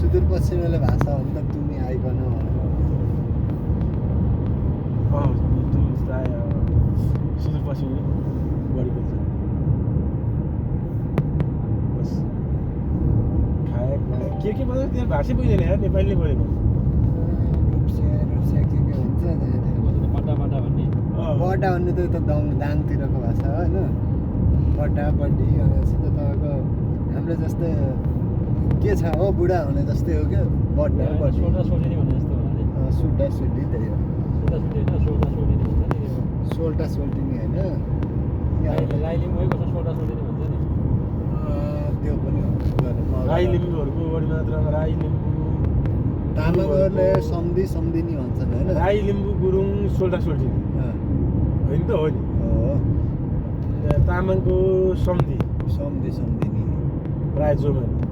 सुदूरपश्चिमेली भाषा हो नि त तुमी आइकन त्यो प्राय सुदूरपश्चिम बढी बोल्छ बस खाए के बोल्छ त्यहाँ भाषै बुझ्दैन यार नेपाली नै बोलेको रुप्सिया के हुन्छ बड्डा बड्डा भन्ने बड्डा भन्ने त दाङतिरको भाषा हो होइन बड्डा बड्डी भनेपछि त तपाईँको हाम्रो जस्तै के छ हो बुढा हुने जस्तै हो क्या बड्डा बड्डी सोल्टा सोल्टिनी भने जस्तो हो नि सुड्डा सुड्डी त्यही हो सोल्टा सोल्टिनी भन्छ नि सोल्टा सोल्टिनी होइन राई लिम्बूकै कसो सोल्टा सोल्टिनी भन्छ नि त्यो पनि हो राई लिम्बूहरूको बढी मात्रामा राई लिम्बू तामाङहरूले सम्धिनी भन्छन् होइन राई लिम्बू गुरुङ सोल्टा सोल्टिनी होइन त हो नि हो तामाङको सम्धि सम्धिनी प्राय जोमा